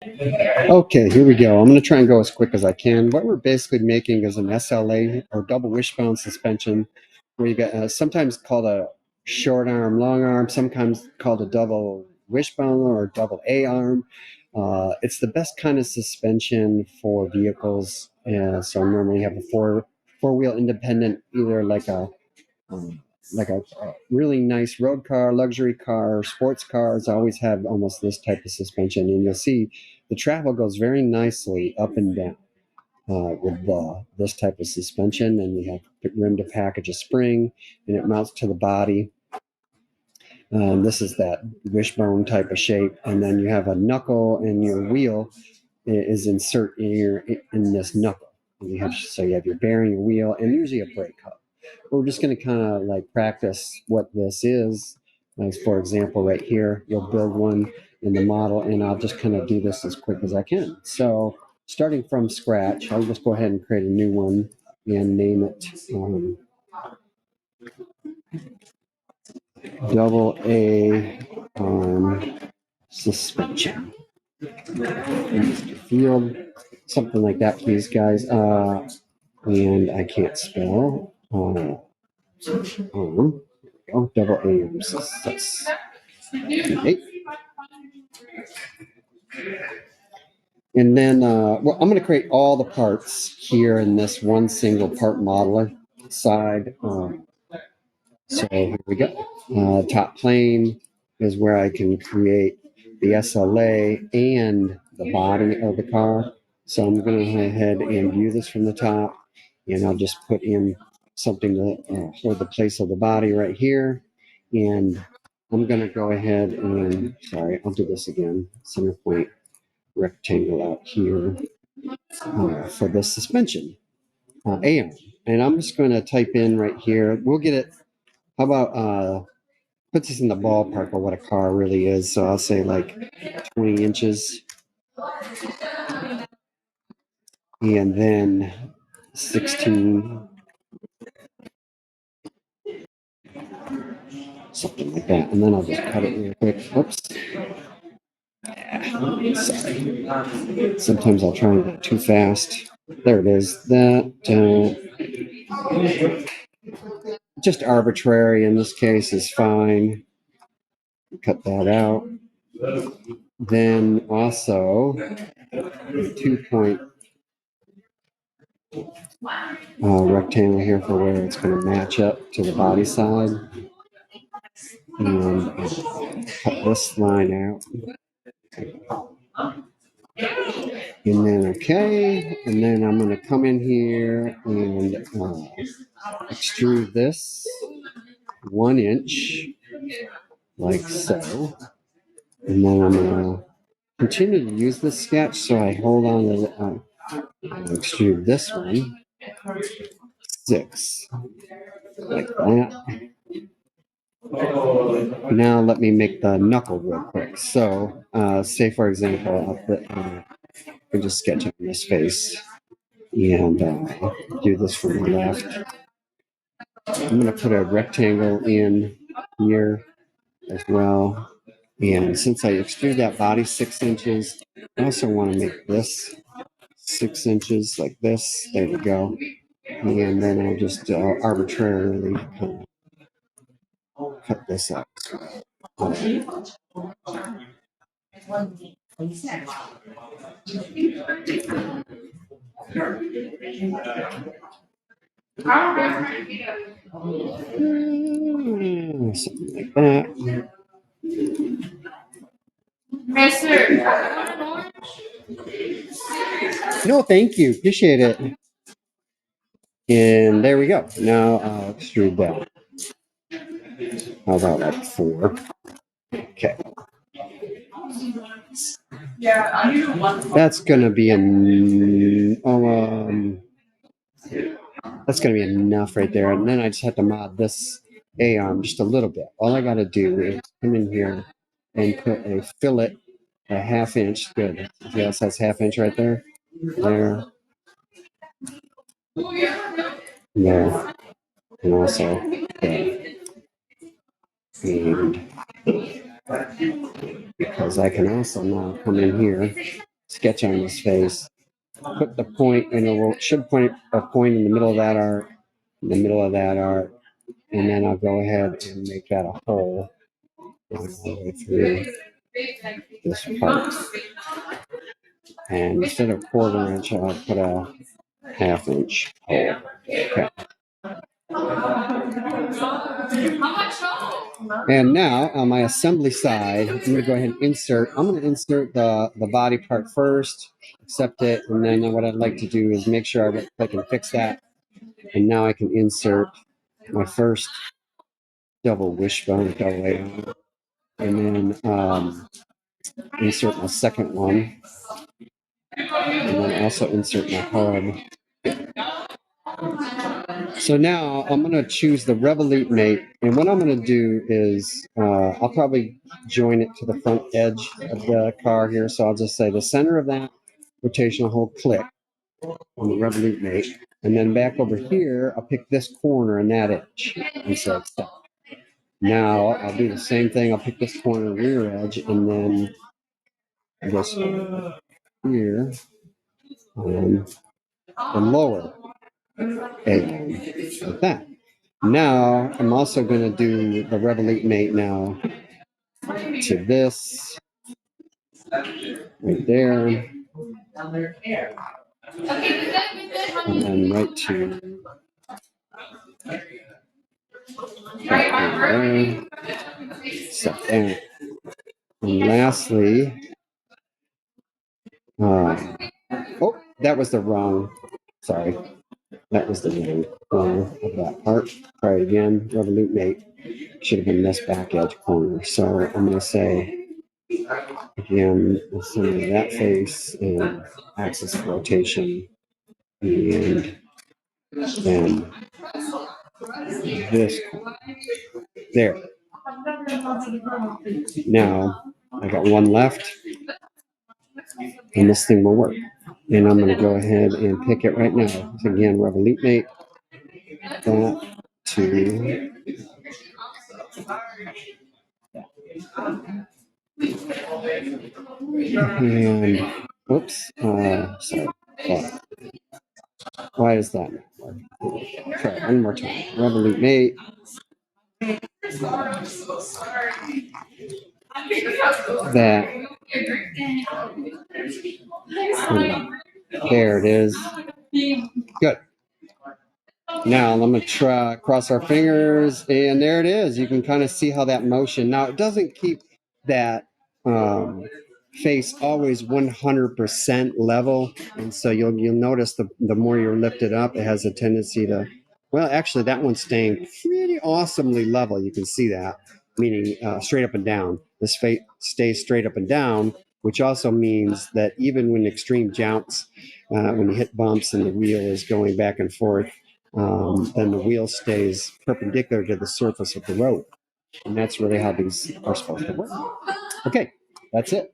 Okay, here we go. I'm going to try and go as quick as I can. What we're basically making is an SLA or double wishbone suspension, where you get sometimes called a short arm, long arm, sometimes called a double wishbone or double A arm. It's the best kind of suspension for vehicles. So normally you have a four wheel independent, either um, like a really nice road car, luxury car, sports cars always have almost this type of suspension, and you'll see the travel goes very nicely up and down with this type of suspension. And you have room to package a spring, and it mounts to the body. This is that wishbone type of shape, and then you have a knuckle, and your wheel is insert in this knuckle. And you have your bearing, your wheel, and usually a brake hub. We're just going to kind of like practice what this is. As for example, right here, you'll build one in the model, and I'll just kind of do this as quick as I can. So starting from scratch, I'll just go ahead and create a new one and name it double A suspension. Field, something like that, please, guys. And I can't spell. Double A success. Okay. And then, well, I'm going to create all the parts here in this one single part modeler side. So here we go. Top plane is where I can create the SLA and the body of the car. So I'm going to go ahead and view this from the top, and I'll just put in something to hold the place of the body right here. And I'm going to go ahead and, sorry, I'll do this again. Center point rectangle out here for the suspension AM. And I'm just going to type in right here. We'll get it. How about puts us in the ballpark of what a car really is? So I'll say like 20 inches, and then 16, something like that. And then I'll just cut it real quick. Oops. Sorry. Sometimes I'll try and go too fast. There it is. That just arbitrary in this case is fine. Cut that out. Then also 2 point rectangle here for where it's going to match up to the body side. And cut this line out. And then, okay. And then I'm going to come in here and extrude this 1 inch like so. And then I'm going to continue to use this sketch. So I hold on to extrude this one 6 like that. Now let me make the knuckle real quick. So say for example, I'll just sketch on this face and do this from the left. I'm going to put a rectangle in here as well. And since I extrude that body 6 inches, I also want to make this 6 inches like this. There we go. And then I'll just arbitrarily cut this out. Something like that. No, thank you. Appreciate it. And there we go. Now I'll extrude that. How about like 4? Okay. That's gonna be that's gonna be enough right there. And then I just have to mod this A arm just a little bit. All I gotta do is come in here and put a fillet a 1/2 inch. Good. Yes, that's 1/2 inch right there. There. There. And also there. And because I can also now come in here sketch on his face. Put the point, and it should point a point in the middle of that arc, in the middle of that arc, and then I'll go ahead and make that a hole all the way through this part. And instead of 1/4 inch, I'll put a 1/2 inch hole. Okay. And now on my assembly side, I'm going to go ahead and insert. I'm going to insert the body part first, accept it, and then what I'd like to do is make sure I can fix that. And now I can insert my first double wishbone, double layout, and then insert my second one, and then also insert my hub. So now I'm going to choose the Revolute mate, and what I'm going to do is I'll probably join it to the front edge of the car here. So I'll just say the center of that rotational hole, click on the Revolute mate, and then back over here I'll pick this corner and that edge and say accept. Now I'll do the same thing. I'll pick this corner rear edge, and then I guess here the lower edge like that. Now I'm also going to do the Revolute mate now to this right there, and then right to there, set that. And lastly, oh, that was the wrong, sorry, that was the wrong corner of that part. Try it again. Revolute mate should have been this back edge corner. So I'm going to say again, assembly that face and axis of rotation, and then this there. Now I got one left, and this thing will work. And I'm going to go ahead and pick it right now. So again, Revolute mate that to and oops, sorry. Why is that not working? Try it one more time. Revolute mate. That. There it is. Good. Now I'm going to try cross our fingers, and there it is. You can kind of see how that motion. Now it doesn't keep that face always 100% level, and so you'll notice the more you lift it up, it has a tendency to. Well, actually, that one's staying pretty awesomely level. You can see that, meaning straight up and down. This face stays straight up and down, which also means that even when extreme jumps, when you hit bumps and the wheel is going back and forth, then the wheel stays perpendicular to the surface of the road. And that's really how these are supposed to work. Okay, that's it.